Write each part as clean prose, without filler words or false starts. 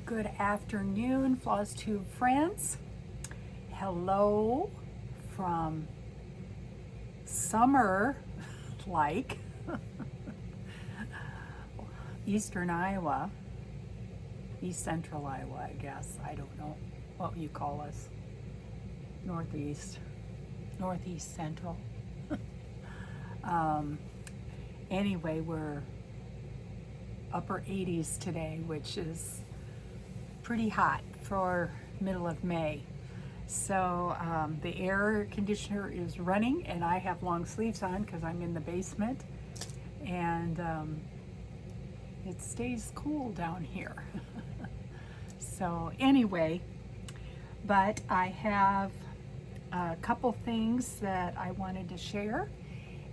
Good afternoon, Floss Tube friends. Hello from summer like eastern Iowa, east central Iowa, I guess. I don't know what you call us. Northeast central. Anyway, we're upper 80s today, which is pretty hot for middle of May. So the air conditioner is running and I have long sleeves on because I'm in the basement, and it stays cool down here. So anyway, but I have a couple things that I wanted to share,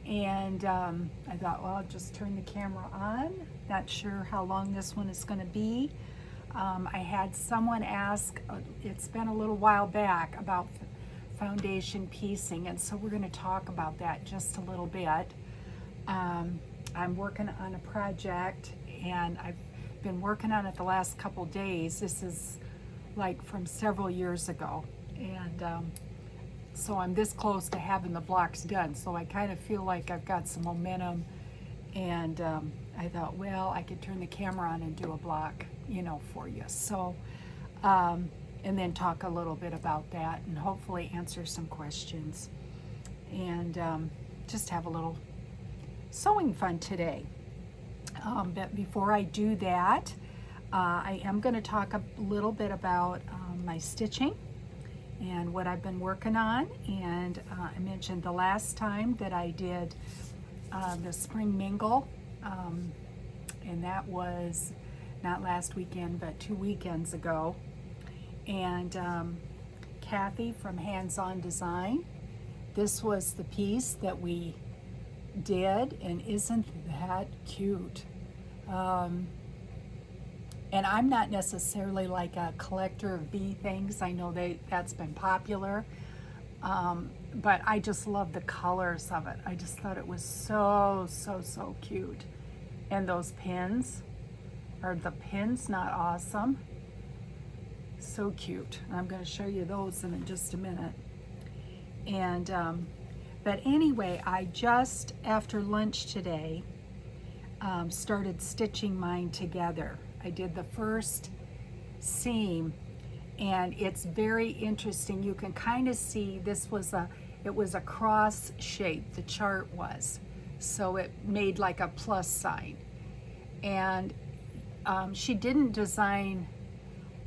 and I thought, well, I'll just turn the camera on. Not sure how long this one is going to be. I had someone ask, it's been a little while back, about foundation piecing, and so we're going to talk about that just a little bit. I'm working on a project, and I've been working on it the last couple days. This is like from several years ago, and so I'm this close to having the blocks done, so I kind of feel like I've got some momentum, and I thought, well, I could turn the camera on and do a block, for you. So, and then talk a little bit about that and hopefully answer some questions, and just have a little sewing fun today. But before I do that, I am going to talk a little bit about my stitching and what I've been working on. And I mentioned the last time that I did the spring mingle, and that was not last weekend but 2 weekends ago. And Kathy from Hands On Design, this was the piece that we did, and isn't that cute? And I'm not necessarily like a collector of bee things. I know that's been popular, but I just love the colors of it. I just thought it was so cute. And those pins, are the pins not awesome? So cute. I'm going to show you those in just a minute. And but anyway, I just after lunch today started stitching mine together. I did the first seam, and it's very interesting. You can kind of see it was a cross shape, the chart was, so it made like a plus sign. And she didn't design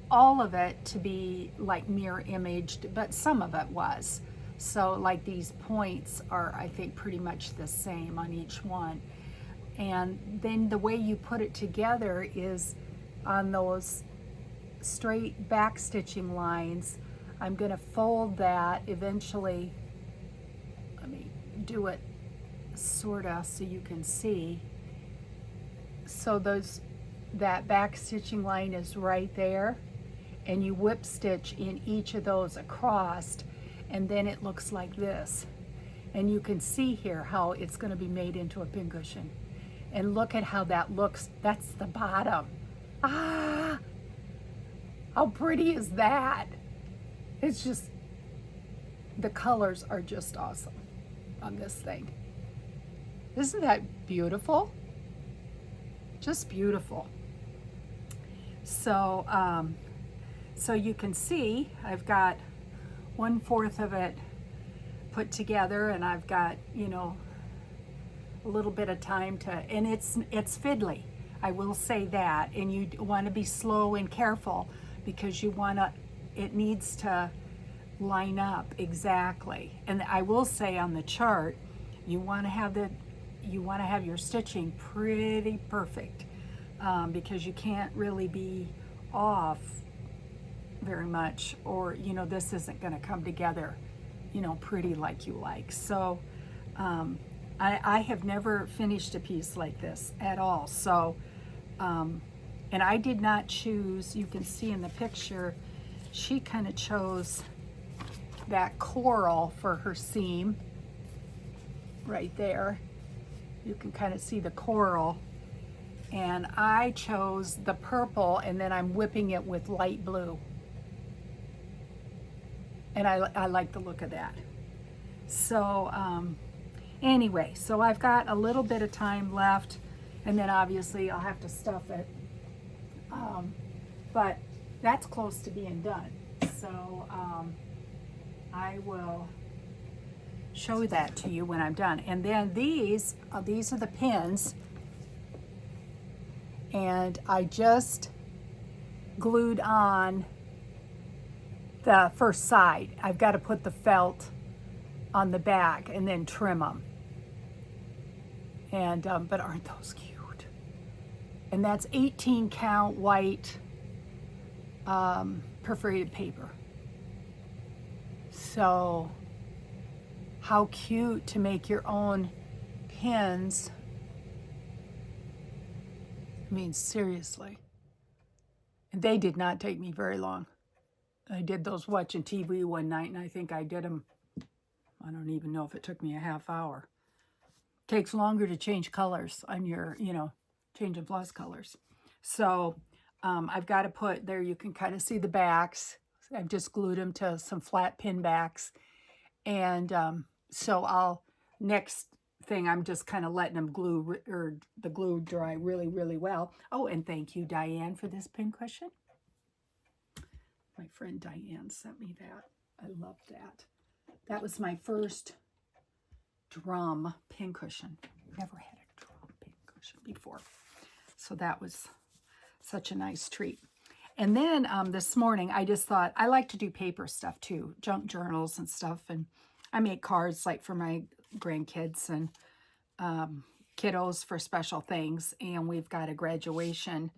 all of it to be like mirror imaged, but some of it was. So like these points are, I think, pretty much the same on each one. And then the way you put it together is on those straight back stitching lines. I'm going to fold that eventually. Let me do it sort of so you can see. So that back stitching line is right there, and you whip stitch in each of those across, and then it looks like this. And you can see here how it's going to be made into a pincushion. And look at how that looks. That's the bottom. Ah, how pretty is that? It's just, the colors are just awesome on this thing. Isn't that beautiful? Just beautiful. So, so you can see I've got 1/4 of it put together, and I've got, a little bit of time to, and it's fiddly. I will say that, and you want to be slow and careful because it needs to line up exactly. And I will say on the chart, you want to have your stitching pretty perfect, because you can't really be off very much, or this isn't going to come together pretty like you like. So I have never finished a piece like this at all. So and I did not choose, you can see in the picture, she kind of chose that coral for her seam right there. You can kind of see the coral, And I chose the purple, and then I'm whipping it with light blue. And I like the look of that. So anyway, so I've got a little bit of time left, and then obviously I'll have to stuff it. But that's close to being done. So I will show that to you when I'm done. And then these are the pins, and I just glued on the first side. I've got to put the felt on the back and then trim them. And but aren't those cute? And that's 18 count white perforated paper. So how cute to make your own pins. I mean, seriously. And they did not take me very long. I did those watching TV one night, and I think I did them, I don't even know if it took me a half hour. Takes longer to change colors on your, change of floss colors. So I've got to put there, you can kind of see the backs. I've just glued them to some flat pin backs. And so next thing, I'm just kind of letting them the glue dry really, really well. Oh, and thank you, Diane, for this pin cushion. My friend Diane sent me that. I love that. That was my first drum pin cushion. Never had a drum pin cushion before. So that was such a nice treat. And then this morning, I just thought, I like to do paper stuff too, junk journals and stuff. And I make cards like for my grandkids and kiddos for special things. And we've got a graduation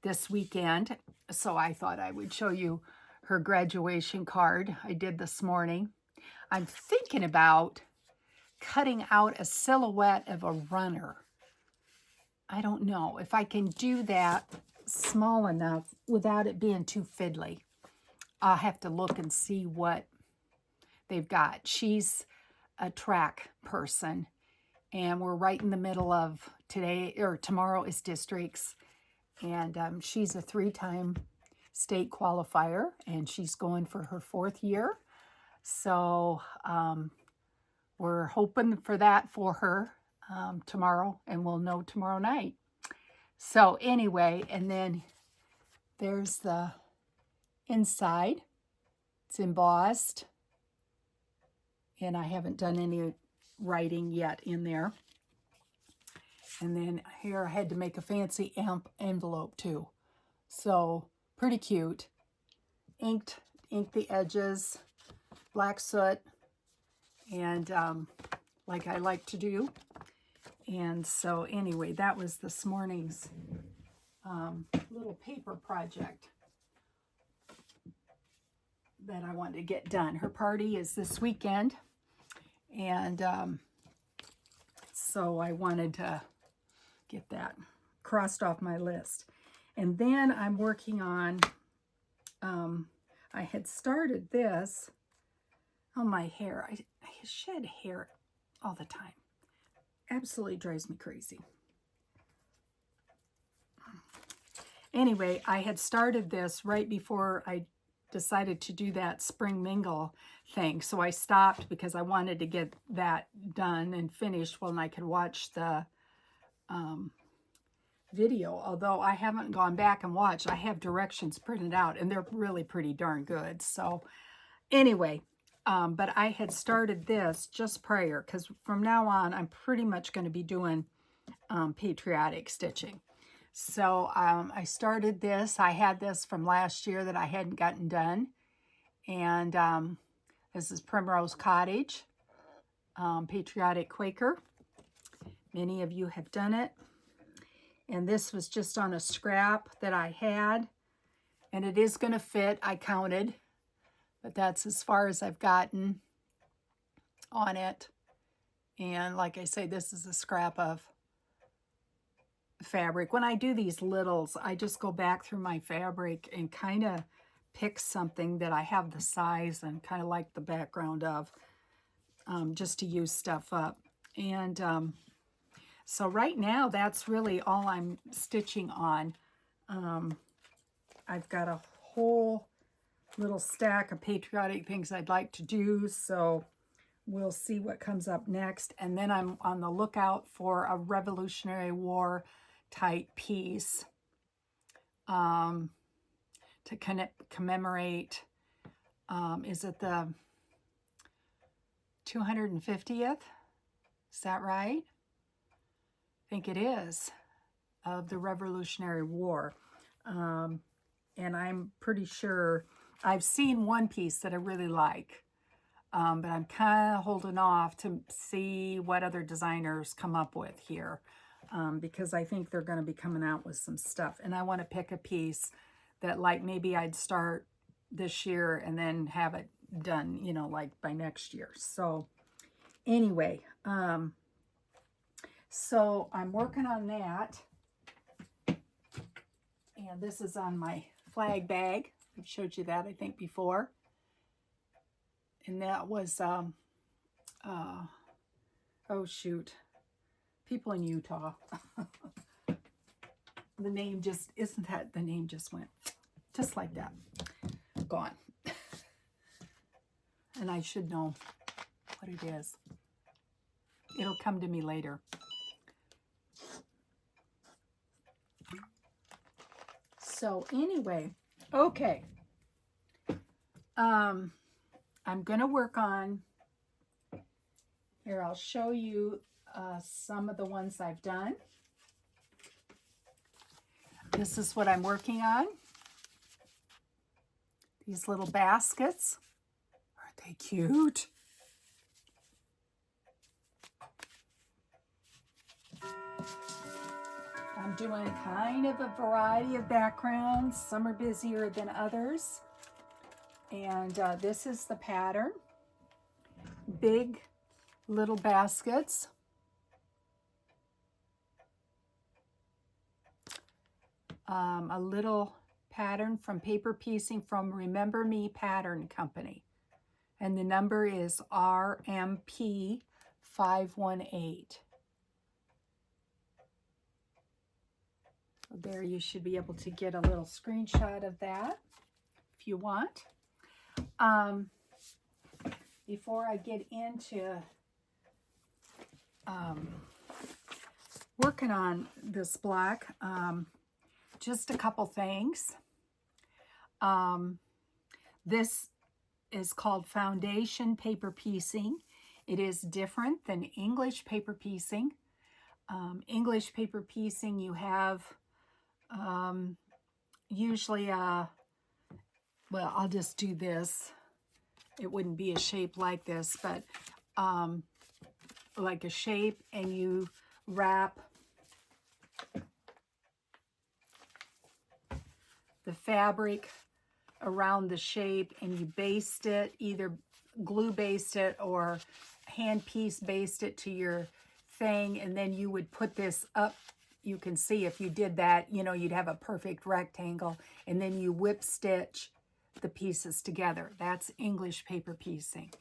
this weekend. So I thought I would show you her graduation card I did this morning. I'm thinking about cutting out a silhouette of a runner. I don't know if I can do that small enough without it being too fiddly. I'll have to look and see what they've got. She's a track person, and we're right in the middle of tomorrow is districts, and she's a 3-time state qualifier, and she's going for her 4th year. So we're hoping for that for her tomorrow, and we'll know tomorrow night. So anyway, and then there's the inside. It's embossed, and I haven't done any writing yet in there. And then here I had to make a fancy envelope too. So pretty cute. Inked the edges, black soot, and like I like to do. And so anyway, that was this morning's little paper project that I wanted to get done. Her party is this weekend, and so I wanted to get that crossed off my list. And then I'm working on, I had started this on my hair. I shed hair all the time. Absolutely drives me crazy. Anyway, I had started this right before I decided to do that spring mingle thing. So I stopped because I wanted to get that done and finished when I could watch the video. Although I haven't gone back and watched. I have directions printed out, and they're really pretty darn good. So anyway, but I had started this just prior, because from now on, I'm pretty much going to be doing patriotic stitching. So I started this. I had this from last year that I hadn't gotten done. And this is Primrose Cottage, Patriotic Quaker. Many of you have done it. And this was just on a scrap that I had. And it is going to fit, I counted. But that's as far as I've gotten on it. And like I say, this is a scrap of fabric. When I do these littles, I just go back through my fabric and kind of pick something that I have the size and kind of like the background of, just to use stuff up. And So right now, that's really all I'm stitching on. I've got a whole little stack of patriotic things I'd like to do, so we'll see what comes up next. And then I'm on the lookout for a Revolutionary War type piece to commemorate, is it the 250th? Is that right? I think it is, of the Revolutionary War. And I'm pretty sure I've seen one piece that I really like, but I'm kind of holding off to see what other designers come up with here, because I think they're going to be coming out with some stuff. And I want to pick a piece that, like, maybe I'd start this year and then have it done, you know, like by next year. So anyway, so I'm working on that. And this is on my flag bag. I've showed you that, I think, before. And that was, oh shoot, people in Utah. The name just, isn't that, the name just went just like that. Gone. And I should know what it is. It'll come to me later. So anyway, okay. I'm going to work on, here I'll show you some of the ones I've done. This is what I'm working on. These little baskets. Aren't they cute? I'm doing kind of a variety of backgrounds. Some are busier than others. And this is the pattern. Big little baskets. A little pattern from paper piecing from Remember Me Pattern Company. And the number is RMP 518. So there, you should be able to get a little screenshot of that if you want. Before I get into working on this block, just a couple things. This is called foundation paper piecing. It is different than English paper piecing. English paper piecing, you have usually well, I'll just do this. It wouldn't be a shape like this, but like a shape, and you wrap the fabric around the shape and you baste it, either glue baste it or hand piece baste it to your thing, and then you would put this up. You can see if you did that, you know, you'd have a perfect rectangle, and then you whip stitch the pieces together. That's English paper piecing.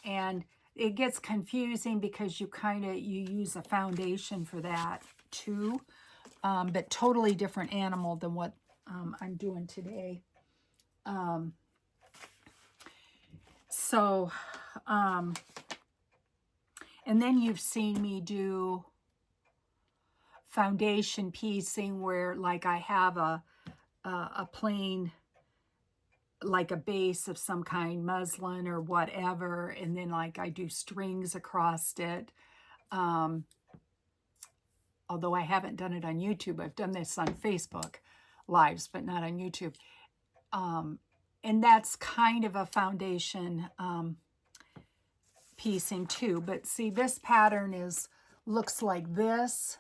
And it gets confusing because you use a foundation for that too, but totally different animal than what I'm doing today. And then you've seen me do foundation piecing where, like, I have a plain, like a base of some kind, muslin or whatever, and then like I do strings across it. Although I haven't done it on YouTube, I've done this on Facebook Lives, but not on YouTube. And that's kind of a foundation piecing too. But see, this pattern looks like this.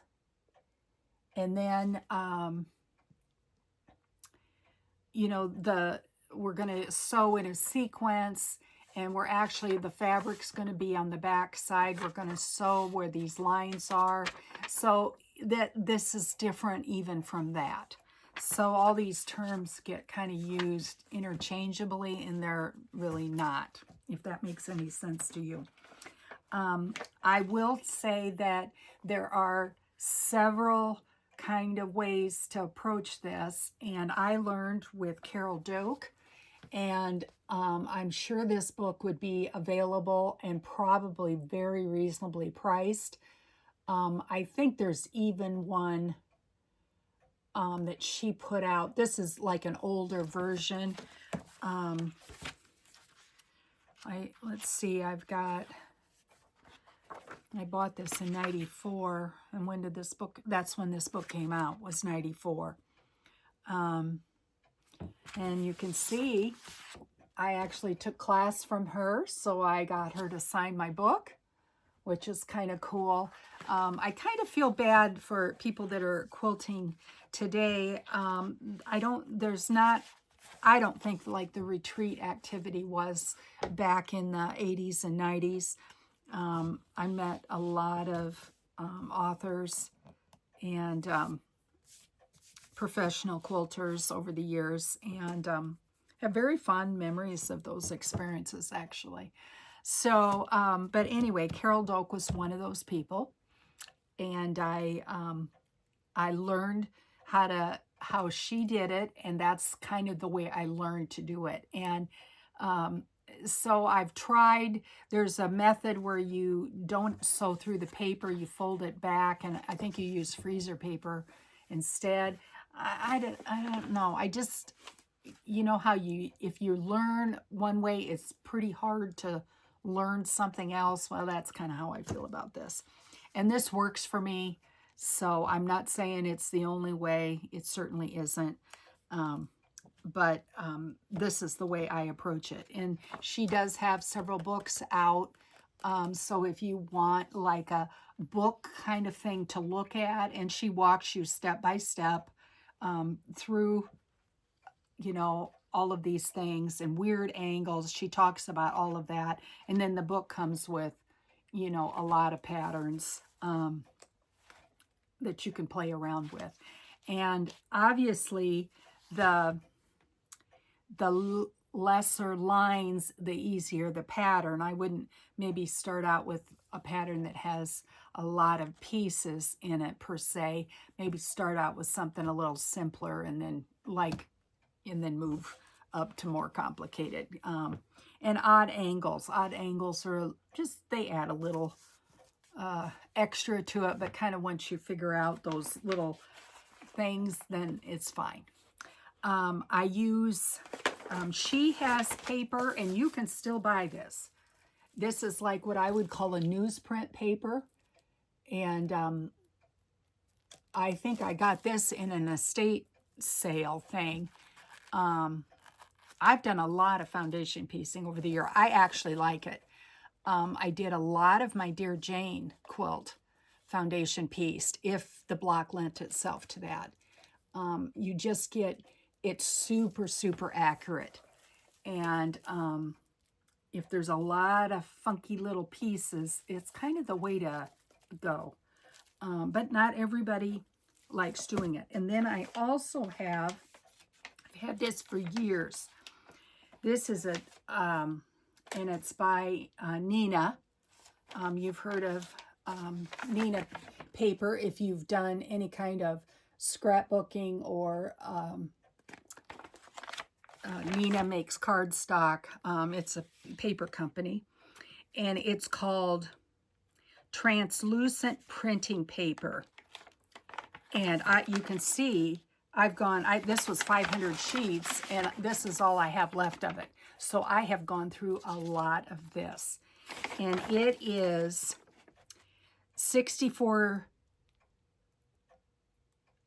And then, you know, we're going to sew in a sequence, and the fabric's going to be on the back side. We're going to sew where these lines are. So this is different even from that. So all these terms get kind of used interchangeably, and they're really not, if that makes any sense to you. I will say that there are several kind of ways to approach this, and I learned with Carol Doak, and I'm sure this book would be available and probably very reasonably priced. I think there's even one that she put out. This is like an older version. Let's see, I bought this in 94, and when did this book, that's when this book came out, was 94. And you can see, I actually took class from her, so I got her to sign my book, which is kind of cool. I kind of feel bad for people that are quilting today. I don't think like the retreat activity was back in the 80s and 90s. I met a lot of authors and professional quilters over the years, and have very fond memories of those experiences, actually. So, but anyway, Carol Doak was one of those people, and I learned how she did it, and that's kind of the way I learned to do it. And so I've tried, there's a method where you don't sew through the paper, you fold it back, and I think you use freezer paper instead. I don't know. I just, you know how if you learn one way, it's pretty hard to learn something else. Well, that's kind of how I feel about this. And this works for me, so I'm not saying it's the only way. It certainly isn't. But this is the way I approach it. And she does have several books out. So if you want like a book kind of thing to look at, and she walks you step by step through, you know, all of these things and weird angles. She talks about all of that. And then the book comes with, you know, a lot of patterns that you can play around with. And obviously the lesser lines, the easier the pattern. I wouldn't maybe start out with a pattern that has a lot of pieces in it per se. Maybe start out with something a little simpler and then move up to more complicated. And odd angles. Odd angles are just, they add a little extra to it, but kind of once you figure out those little things, then it's fine. I use, she has paper, and you can still buy this. This is like what I would call a newsprint paper. And I think I got this in an estate sale thing. I've done a lot of foundation piecing over the year. I actually like it. I did a lot of my Dear Jane quilt foundation pieced, if the block lent itself to that. You just get, it's super, super accurate. And if there's a lot of funky little pieces, it's kind of the way to go. But not everybody likes doing it. And then I also have, I've had this for years. This is and it's by Neena. You've heard of Neena paper if you've done any kind of scrapbooking, or Neena makes cardstock. It's a paper company, and it's called translucent printing paper. And you can see I've gone, this was 500 sheets, and this is all I have left of it. So I have gone through a lot of this. And it is 64,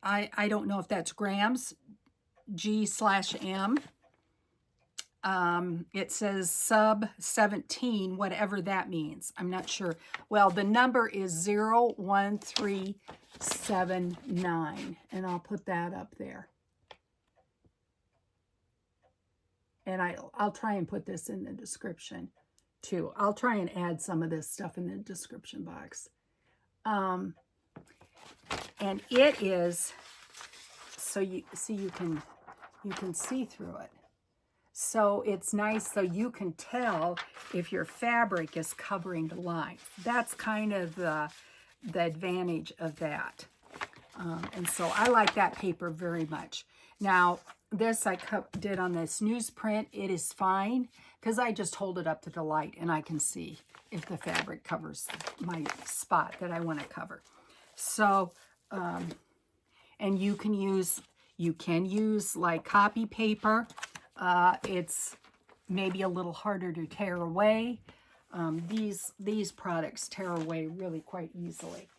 I don't know if that's grams, G/M. It says sub 17, whatever that means. I'm not sure. Well, the number is 01379, and I'll put that up there. And I'll try and put this in the description too. I'll try and add some of this stuff in the description box. And it is, so you can see through it. So it's nice, so you can tell if your fabric is covering the line. That's kind of the advantage of that. And so I like that paper very much. Now, this I did on this newsprint. It is fine because I just hold it up to the light and I can see if the fabric covers my spot that I want to cover. So, and you can use like copy paper. It's maybe a little harder to tear away. These products tear away really quite easily.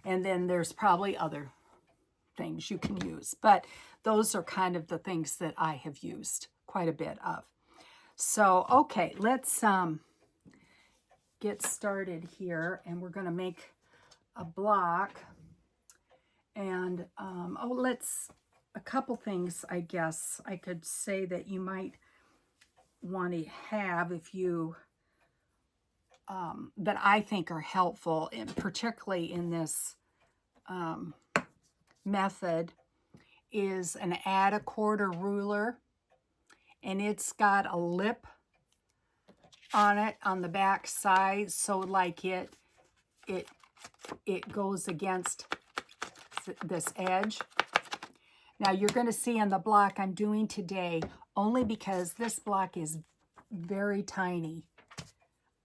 And then there's probably other things you can use, but those are kind of the things that I have used quite a bit of. So, okay, let's get started here, and we're going to make a block. And a couple things I guess I could say that you might want to have if you that I think are helpful, and particularly in this method, is an add a quarter ruler, and it's got a lip on it on the back side, so like it goes against this edge. Now you're going to see on the block I'm doing today, only because this block is very tiny,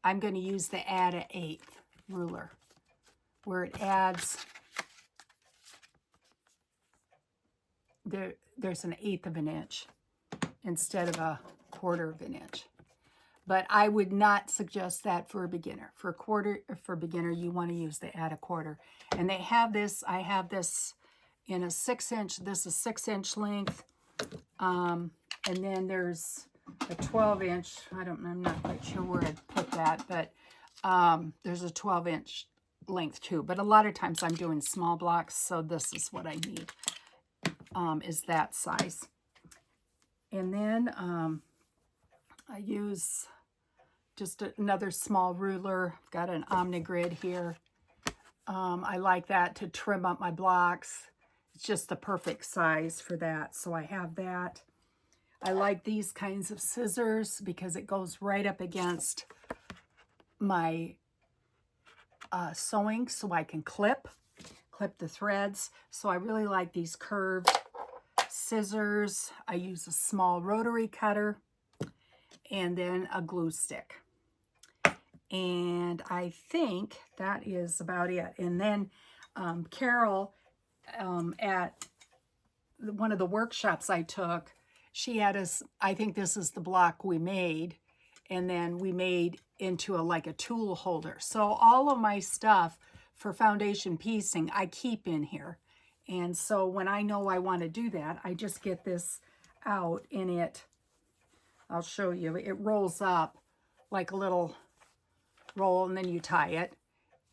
I'm going to use the add an eighth ruler, where it adds, there's an eighth of an inch instead of a quarter of an inch. But I would not suggest that for a beginner. For beginner, you want to use the add a quarter. And they have this, I have this in a 6-inch, this is 6-inch length. And then there's a 12-inch, I'm not quite sure where I'd put that, but there's a 12-inch length too. But a lot of times I'm doing small blocks, so this is what I need, is that size. And then I use just another small ruler. I've got an OmniGrid here. I like that to trim up my blocks. It's just the perfect size for that, so I have that. I like these kinds of scissors because it goes right up against my sewing, so I can clip the threads. So I really like these curved scissors. I use a small rotary cutter and then a glue stick. And I think that is about it. And then Carol, at one of the workshops I took, she had us, I think this is the block we made, and then we made into like a tool holder. So all of my stuff for foundation piecing, I keep in here. And so when I know I want to do that, I just get this out, and I'll show you, it rolls up like a little roll, and then you tie it.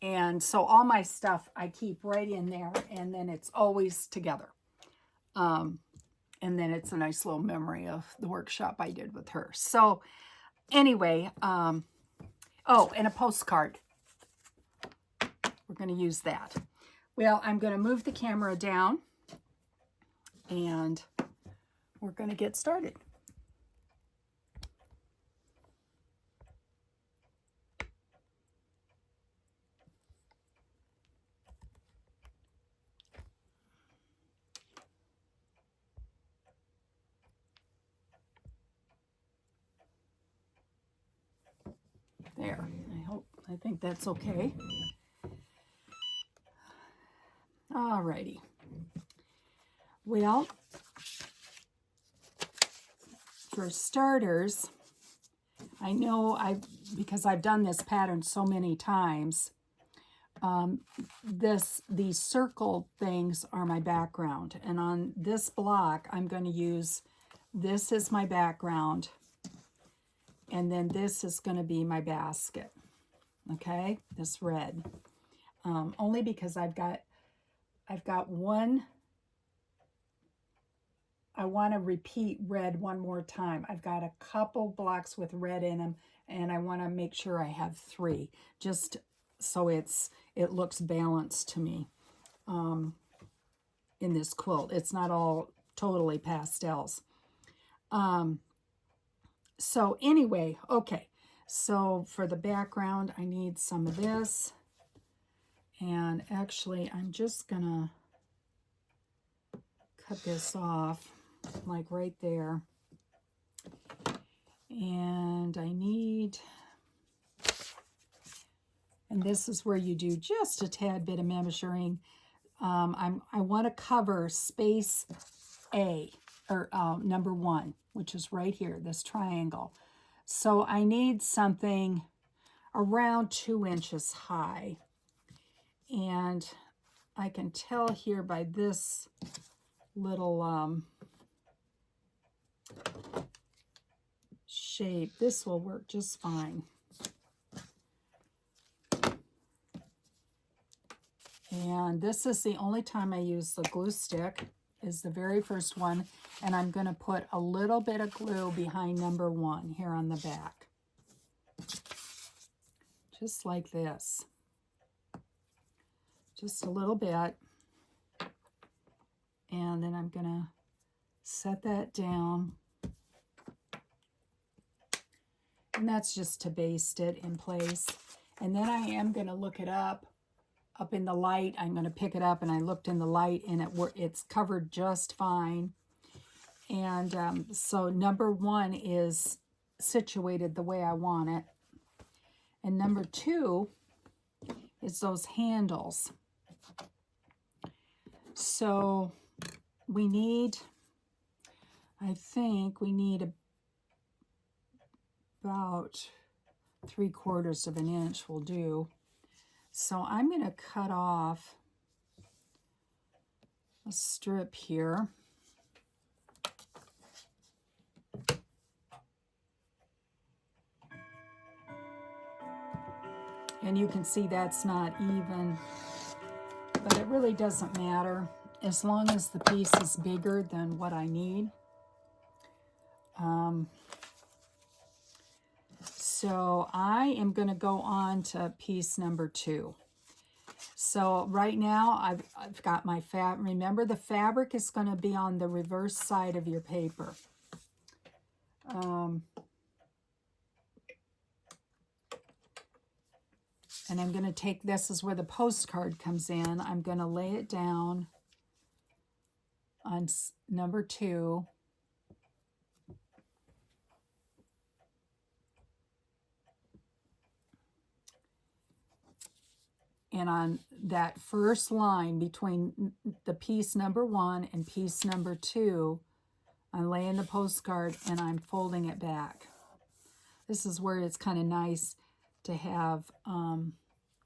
And so all my stuff I keep right in there, and then it's always together. And then it's a nice little memory of the workshop I did with her. So anyway, oh, and a postcard. We're going to use that. Well, I'm going to move the camera down, and we're going to get started. There, I think that's okay. Alrighty. Well, for starters, I know because I've done this pattern so many times, these circle things are my background. And on this block, I'm going to use, this is my background, and then this is going to be my basket. Okay, this red. Only because I've got one, I want to repeat red one more time. I've got a couple blocks with red in them, and I want to make sure I have 3, just so it looks balanced to me in this quilt. It's not all totally pastels. So anyway, okay. So for the background, I need some of this. And actually, I'm just gonna cut this off, like right there. And I need, and this is where you do just a tad bit of measuring. I want to cover space A, or number 1, which is right here, this triangle. So I need something around 2 inches high. And I can tell here by this little shape, this will work just fine. And this is the only time I use the glue stick, is the very first one. And I'm going to put a little bit of glue behind number 1 here on the back. Just like this. Just a little bit. And then I'm going to set that down. And that's just to baste it in place. And then I am going to look it up in the light. I'm going to pick it up, and I looked in the light, and it's covered just fine. And so number 1 is situated the way I want it. And number 2 is those handles. So we need, I think we need about 3/4 of an inch will do. So I'm going to cut off a strip here. And you can see that's not even, but it really doesn't matter as long as the piece is bigger than what I need. So I am going to go on to piece number 2. So right now I've got my fabric. Remember, the fabric is going to be on the reverse side of your paper. And I'm going to take, this is where the postcard comes in. I'm going to lay it down on number 2. And on that first line between the piece number 1 and piece number 2, I'm laying the postcard and I'm folding it back. This is where it's kind of nice to have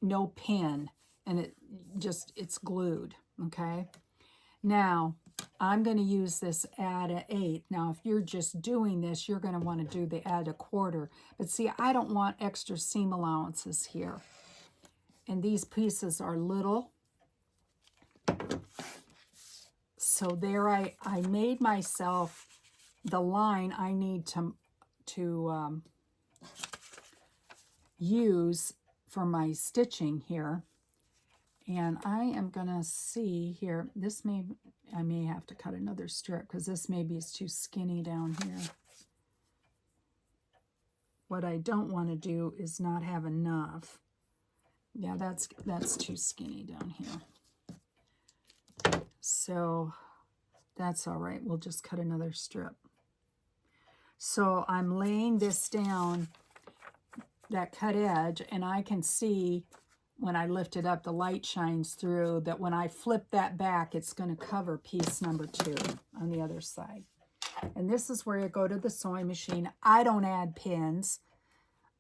no pin, and it's glued, okay? Now, I'm going to use this add an 1/8. Now, if you're just doing this, you're going to want to do the add a 1/4. But see, I don't want extra seam allowances here. And these pieces are little. So there I made myself the line I need to use for my stitching here. And I am going to see here, I may have to cut another strip because this maybe is too skinny down here. What I don't want to do is not have enough. Yeah, that's too skinny down here. So that's all right. We'll just cut another strip. So I'm laying this down, that cut edge, and I can see when I lift it up, the light shines through, that when I flip that back, it's going to cover piece number 2 on the other side. And this is where you go to the sewing machine. I don't add pins.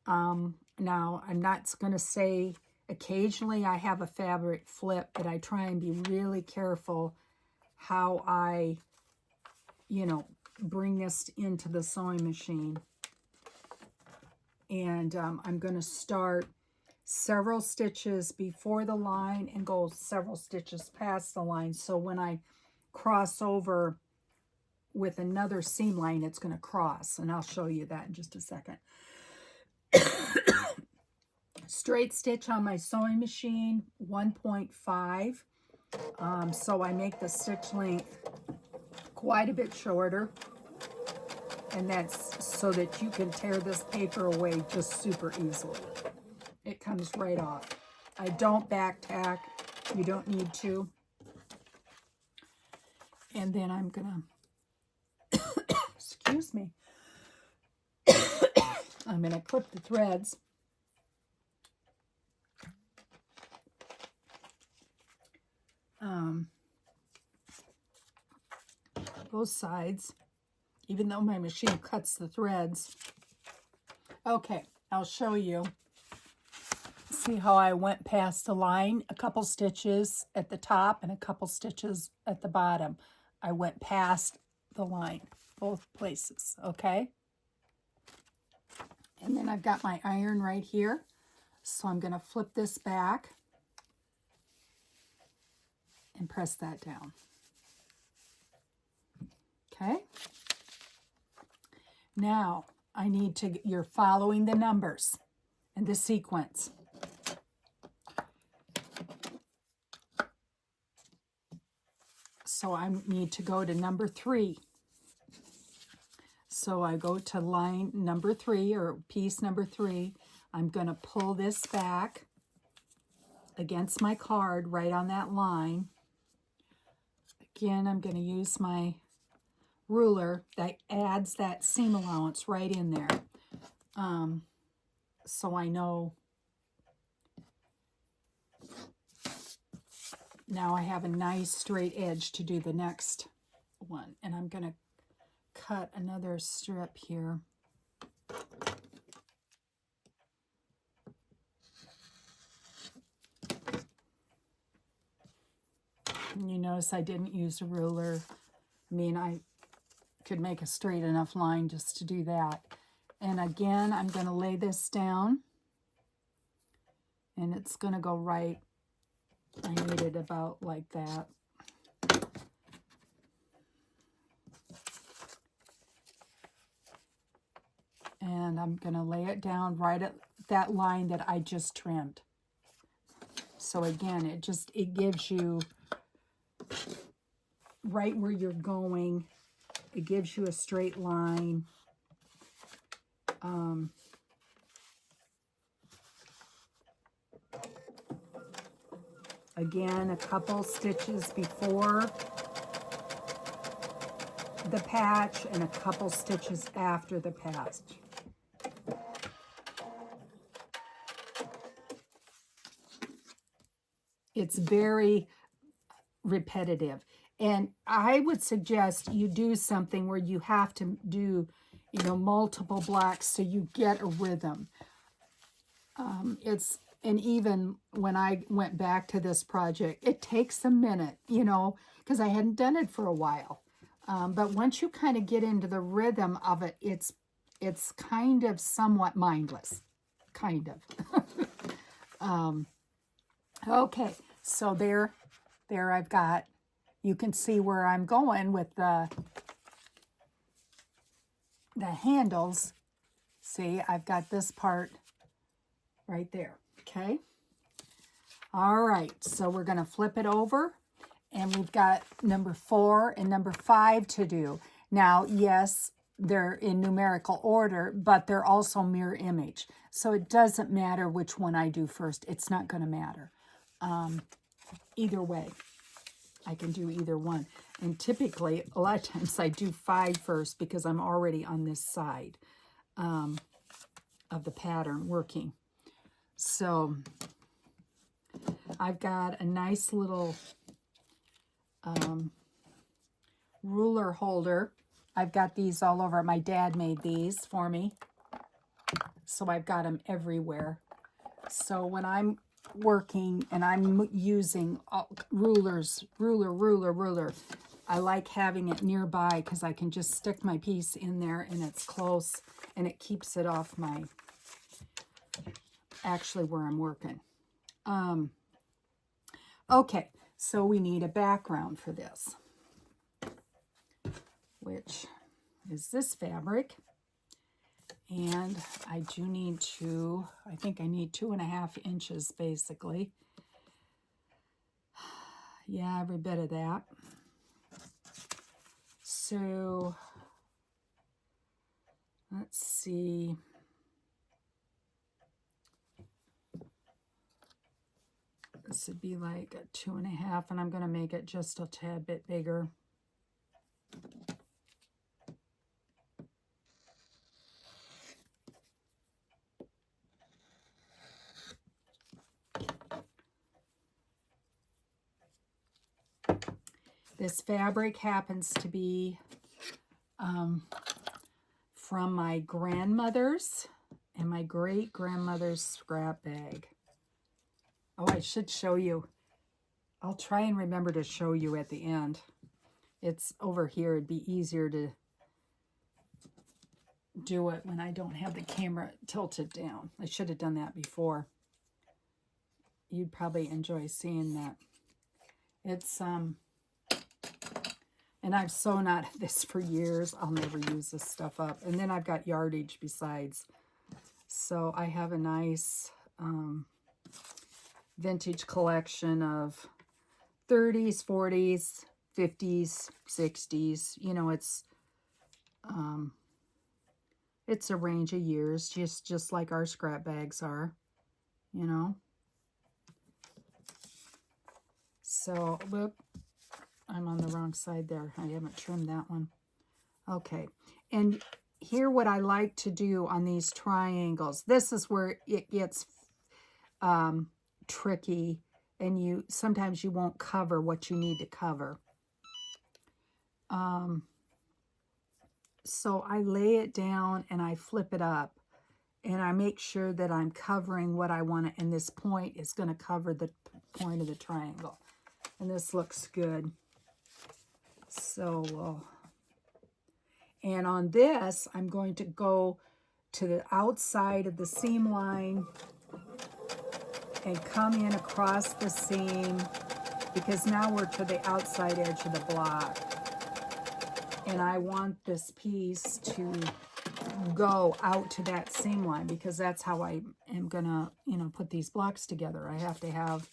Now, I'm not going to say occasionally I have a fabric flip, but I try and be really careful how I, bring this into the sewing machine. And I'm going to start several stitches before the line and go several stitches past the line. So when I cross over with another seam line, it's going to cross. And I'll show you that in just a second. Straight stitch on my sewing machine, 1.5. So I make the stitch length quite a bit shorter. And that's so that you can tear this paper away just super easily. It comes right off. I don't back tack. You don't need to. And then I'm gonna, excuse me, I'm gonna clip the threads. Both sides, even though my machine cuts the threads. Okay, I'll show you. See how I went past the line? A couple stitches at the top and a couple stitches at the bottom. I went past the line, both places, okay? And then I've got my iron right here. So I'm gonna flip this back and press that down. Okay? Now, I need to, you're following the numbers and the sequence. So I need to go to number 3. So I go to line number 3 or piece number 3. I'm going to pull this back against my card right on that line. Again, I'm going to use my ruler that adds that seam allowance right in there. So I know now I have a nice straight edge to do the next one. And I'm going to cut another strip here. And you notice I didn't use a ruler. I mean, I could make a straight enough line just to do that. And again, I'm going to lay this down. And it's going to go right. I need it about like that. And I'm going to lay it down right at that line that I just trimmed. So again, it gives you right where you're going. It gives you a straight line. Again, a couple stitches before the patch and a couple stitches after the patch. It's very repetitive. And I would suggest you do something where you have to do, multiple blocks so you get a rhythm. And even when I went back to this project, it takes a minute, because I hadn't done it for a while. But once you kind of get into the rhythm of it, it's kind of somewhat mindless, kind of. Okay, so there I've got, you can see where I'm going with the handles. See, I've got this part right there, okay? All right, so we're going to flip it over, and we've got number 4 and number 5 to do. Now, yes, they're in numerical order, but they're also mirror image. So it doesn't matter which one I do first. It's not going to matter. Either way, I can do either one. And typically, a lot of times I do 5 first because I'm already on this side of the pattern working. So I've got a nice little ruler holder. I've got these all over. My dad made these for me. So I've got them everywhere. So when I'm working and I'm using rulers, ruler, I like having it nearby because I can just stick my piece in there and it's close and it keeps it off my, actually where I'm working. Okay, so we need a background for this, which is this fabric. And I do need to, I think I need 2.5 inches basically. Yeah, every bit of that. So let's see. This would be like a 2.5, and I'm going to make it just a tad bit bigger. This fabric happens to be from my grandmother's and my great-grandmother's scrap bag. Oh, I should show you. I'll try and remember to show you at the end. It's over here. It'd be easier to do it when I don't have the camera tilted down. I should have done that before. You'd probably enjoy seeing that. It's, and I've sewn out this for years. I'll never use this stuff up. And then I've got yardage besides. So I have a nice vintage collection of 30s, 40s, 50s, 60s. You know, it's a range of years, just like our scrap bags are, you know. So, whoop, I'm on the wrong side there. I haven't trimmed that one. Okay, and here what I like to do on these triangles, this is where it gets tricky, and sometimes you won't cover what you need to cover. So I lay it down and I flip it up, and I make sure that I'm covering what I want to, and this point is going to cover the point of the triangle. And this looks good. So, and on this, I'm going to go to the outside of the seam line and come in across the seam, because now we're to the outside edge of the block. And I want this piece to go out to that seam line, because that's how I am gonna, you know, put these blocks together. I have to have,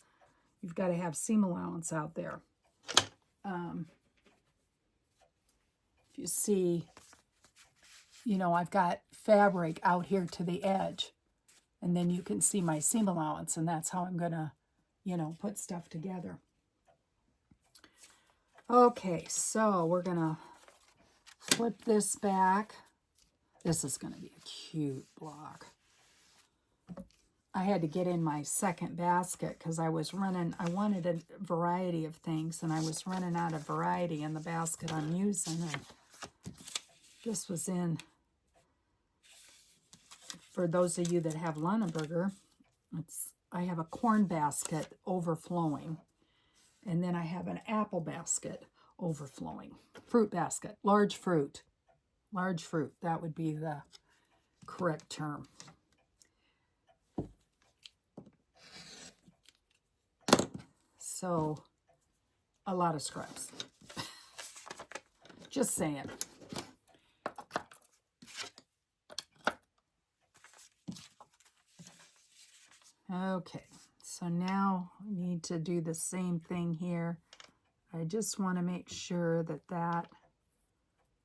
you've got to have seam allowance out there. If you see, you know, I've got fabric out here to the edge, and then you can see my seam allowance, and that's how I'm gonna, you know, put stuff together. Okay, so we're gonna flip this back. This is going to be a cute block. I had to get in my second basket because I wanted a variety of things, and I was running out of variety in the basket I'm using. And this was in, for those of you that have Lunenburger, I have a corn basket overflowing, and then I have an apple basket overflowing. Fruit basket, large fruit. Large fruit, that would be the correct term. So, a lot of scraps. Just saying. Okay, so now we need to do the same thing here. I just want to make sure that that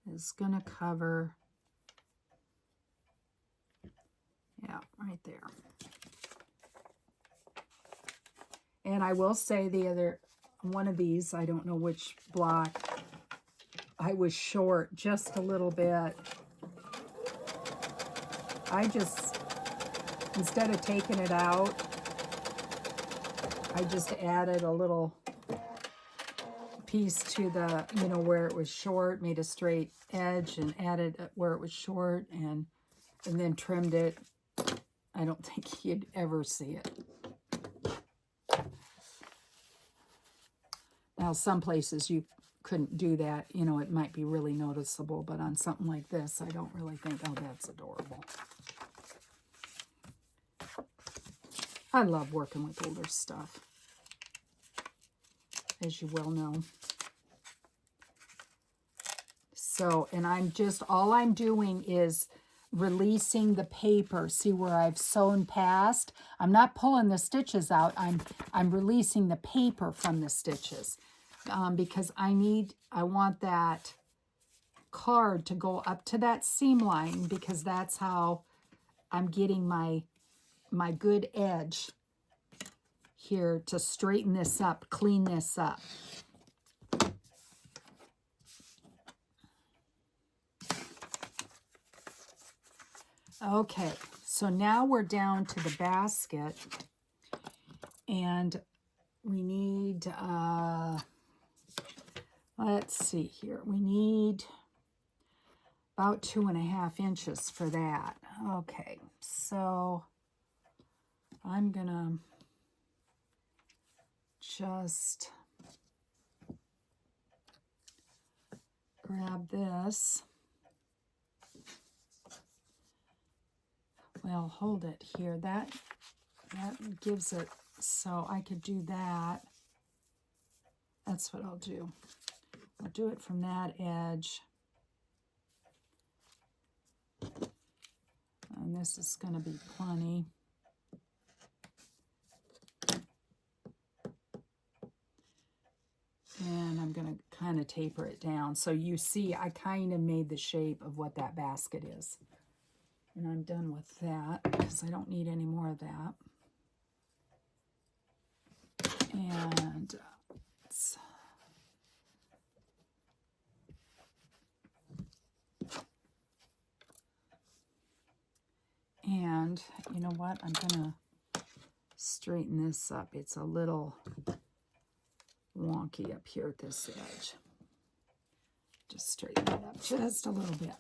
is going to cover, yeah, right there. And I will say the other one of these, I don't know which block, I was short just a little bit. I just, instead of taking it out, I just added a little piece to the, you know, where it was short, made a straight edge and added where it was short, and then trimmed it. I don't think you'd ever see it. Now, some places you couldn't do that. You know, it might be really noticeable, but on something like this, I don't really think, oh, that's adorable. I love working with older stuff, as you well know. So, and I'm just, all I'm doing is releasing the paper. See where I've sewn past? I'm not pulling the stitches out. I'm releasing the paper from the stitches, because I want that card to go up to that seam line, because that's how I'm getting my good edge here to straighten this up, clean this up. Okay, so now we're down to the basket, and we need, let's see here, we need about 2.5 inches for that. Okay, so I'm gonna just grab this. Well, hold it here. That gives it, so I could do that. That's what I'll do. I'll do it from that edge. And this is going to be plenty. And I'm going to kind of taper it down. So you see, I kind of made the shape of what that basket is. And I'm done with that because I don't need any more of that. And you know what? I'm going to straighten this up. It's a little wonky up here at this edge. Just straighten it up just a little bit.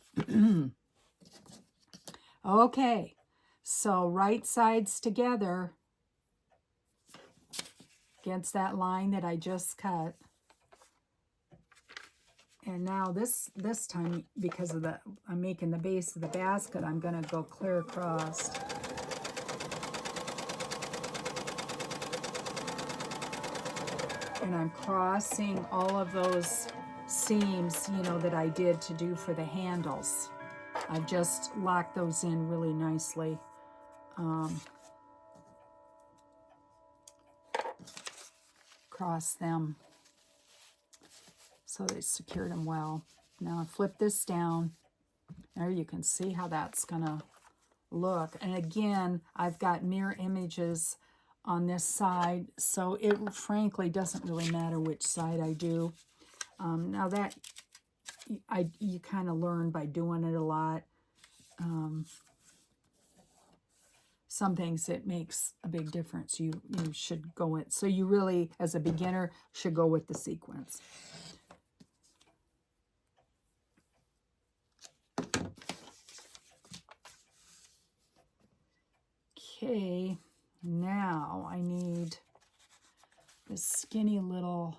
Okay, so right sides together against that line that I just cut. And now this time, because of I'm making the base of the basket, I'm going to go clear across. And I'm crossing all of those seams, you know, that I did to do for the handles. I've just locked those in really nicely. Cross them so they secured them well. Now I flip this down. There you can see how that's gonna look. And again, I've got mirror images on this side, so it frankly doesn't really matter which side I do. Now that you kind of learn by doing it a lot. Some things it makes a big difference. You should go in. So you really, as a beginner, should go with the sequence. Okay, now I need this skinny little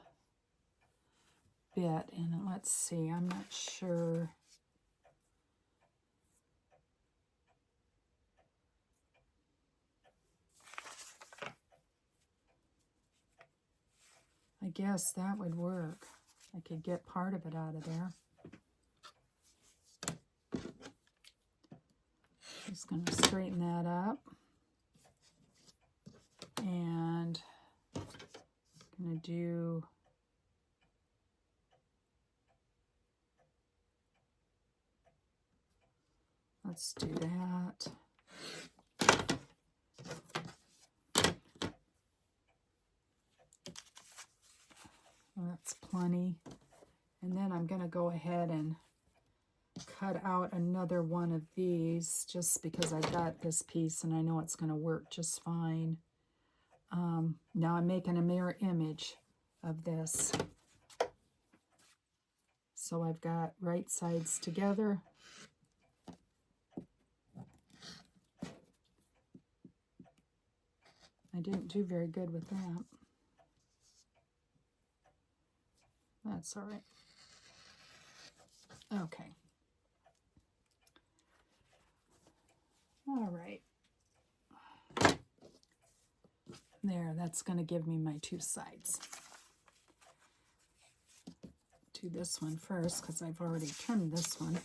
bit, and let's see, I'm not sure. I guess that would work. I could get part of it out of there. Just going to straighten that up. And I'm going to do let's do that. That's plenty. And then I'm going to go ahead and cut out another one of these just because I got this piece and I know it's going to work just fine. Now I'm making a mirror image of this. So I've got right sides together. I didn't do very good with that. That's all right. Okay. All right. There, that's going to give me my two sides. Do this one first because I've already trimmed this one.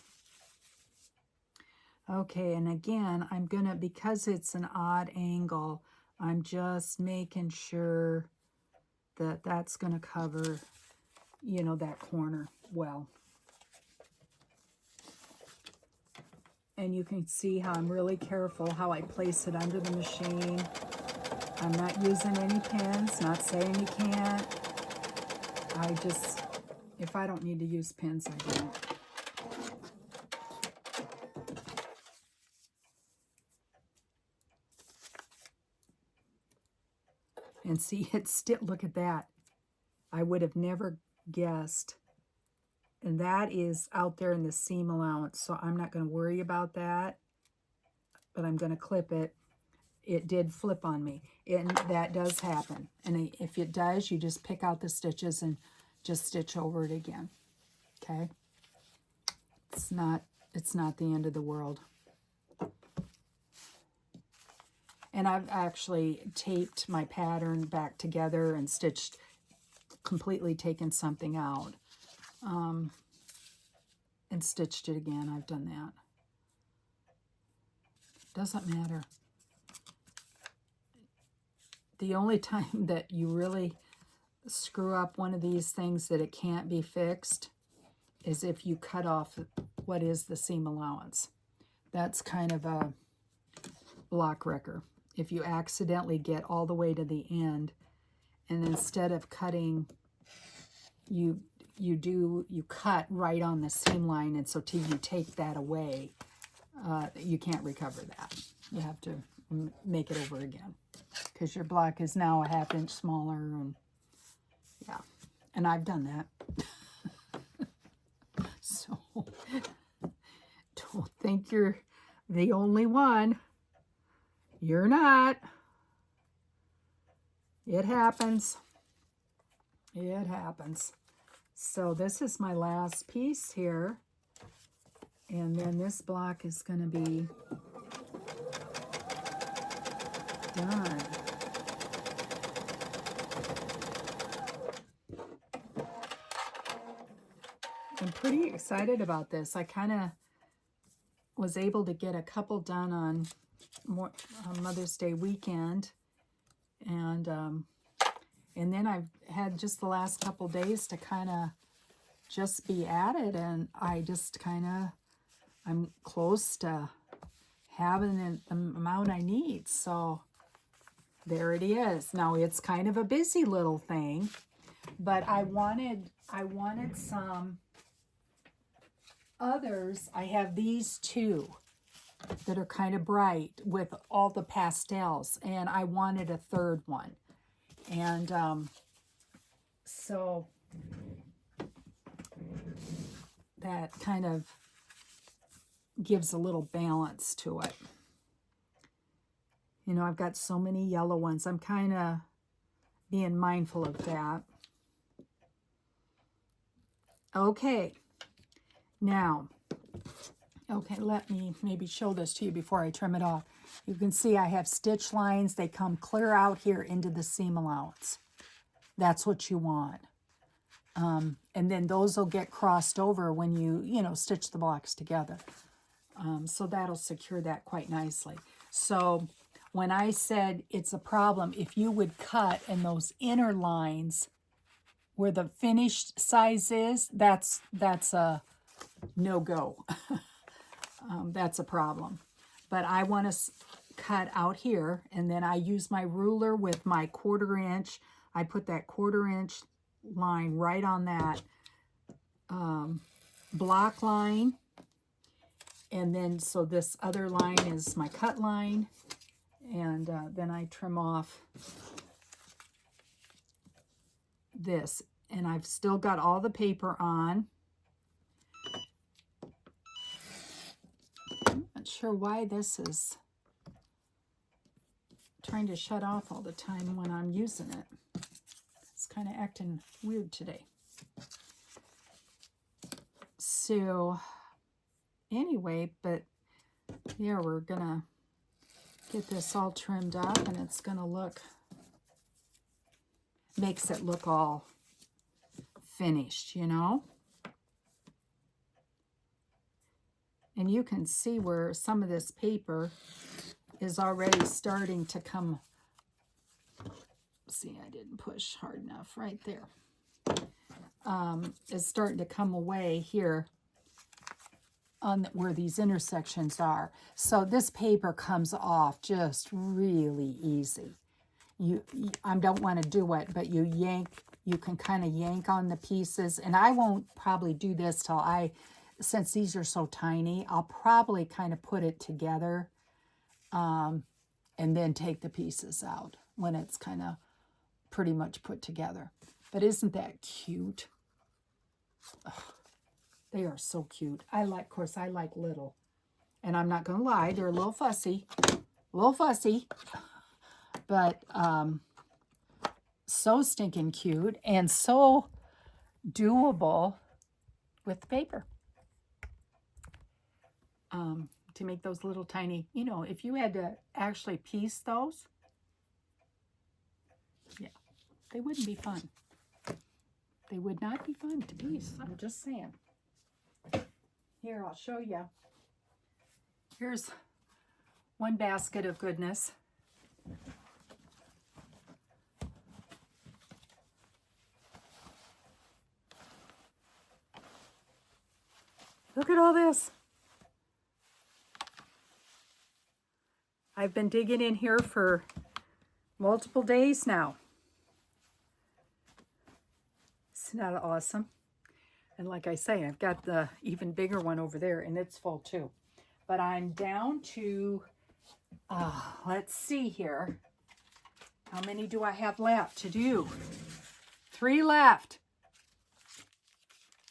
Okay, and again, I'm going to, because it's an odd angle, I'm just making sure that that's going to cover, you know, that corner well. And you can see how I'm really careful how I place it under the machine. I'm not using any pins, not saying you can't. I just, if I don't need to use pins, I don't. And see, it's still, look at that. I would have never guessed. And that is out there in the seam allowance, so I'm not going to worry about that. But I'm going to clip it. It did flip on me, and that does happen. And if it does, you just pick out the stitches and just stitch over it again. Okay? It's not the end of the world. And I've actually taped my pattern back together and stitched, completely taken something out. And stitched it again. I've done that. Doesn't matter. The only time that you really screw up one of these things that it can't be fixed is if you cut off what is the seam allowance. That's kind of a block wrecker. If you accidentally get all the way to the end, and instead of cutting, you cut right on the seam line, and so till you take that away, you can't recover that. You have to make it over again, because your block is now a 1/2 inch smaller, and yeah, and I've done that. So don't think you're the only one. You're not. It happens. It happens. So this is my last piece here. And then this block is going to be done. I'm pretty excited about this. I kind of was able to get a couple done on Mother's Day weekend. And then I've had just the last couple days to kind of just be at it. And I just I'm close to having the amount I need. So there it is. Now it's kind of a busy little thing, but I wanted some others. I have these two that are kind of bright with all the pastels, and I wanted a third one. And so that kind of gives a little balance to it. You know, I've got so many yellow ones. I'm kind of being mindful of that. Okay. Now, okay, let me maybe show this to you before I trim it off. You can see I have stitch lines. They come clear out here into the seam allowance. That's what you want. And then those will get crossed over when you stitch the blocks together. So that'll secure that quite nicely. So when I said it's a problem, if you would cut in those inner lines where the finished size is, that's a no-go. That's a problem. But I want to cut out here, and then I use my ruler with my 1/4 inch. I put that 1/4 inch line right on that block line. And then, so this other line is my cut line. And then I trim off this. And I've still got all the paper on. I'm not sure why this is trying to shut off all the time when I'm using it. It's kind of acting weird today. So anyway, but yeah, we're gonna get this all trimmed up, and it's gonna makes it look all finished, you know. And you can see where some of this paper is already starting to come. See, I didn't push hard enough right there. Is starting to come away here on where these intersections are. So this paper comes off just really easy. I don't want to do it, but you can kind of yank on the pieces. And I won't probably do this till since these are so tiny, I'll probably kind of put it together and then take the pieces out when it's kind of pretty much put together. But isn't that cute? Ugh, they are so cute. Of course, I like little. And I'm not going to lie, they're a little fussy. But so stinking cute and so doable with the paper. To make those little tiny, if you had to actually piece those, yeah, they wouldn't be fun. They would not be fun to piece. I'm just saying. Here, I'll show you. Here's one basket of goodness. Look at all this. I've been digging in here for multiple days now. Isn't that awesome? And like I say, I've got the even bigger one over there, and it's full too. But I'm down to, let's see here. How many do I have left to do? 3 left.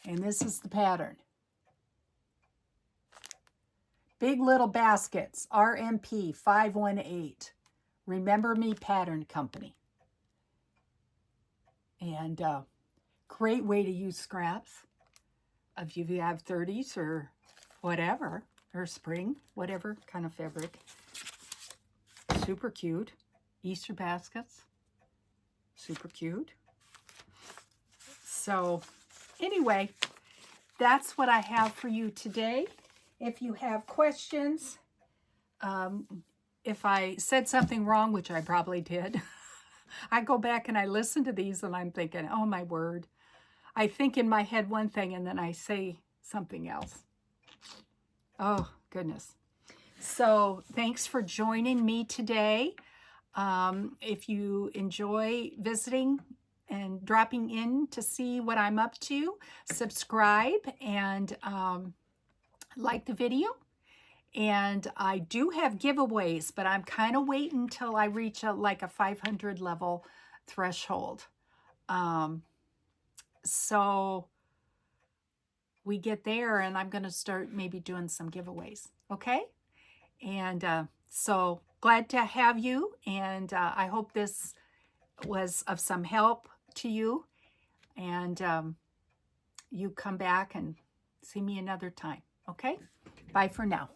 And this is the pattern. Big Little Baskets, RMP 518. Remember Me Pattern Company. And great way to use scraps. If you have 30s or whatever, or spring, whatever kind of fabric. Super cute. Easter baskets. Super cute. So anyway, that's what I have for you today. If you have questions, if I said something wrong, which I probably did, I go back and I listen to these and I'm thinking, oh my word. I think in my head one thing and then I say something else. Oh, goodness. So thanks for joining me today. If you enjoy visiting and dropping in to see what I'm up to, subscribe and like the video. And I do have giveaways, but I'm kind of waiting until I reach a 500 level threshold. So we get there and I'm going to start maybe doing some giveaways. Okay. And so glad to have you. And I hope this was of some help to you. And you come back and see me another time. Okay. Bye for now.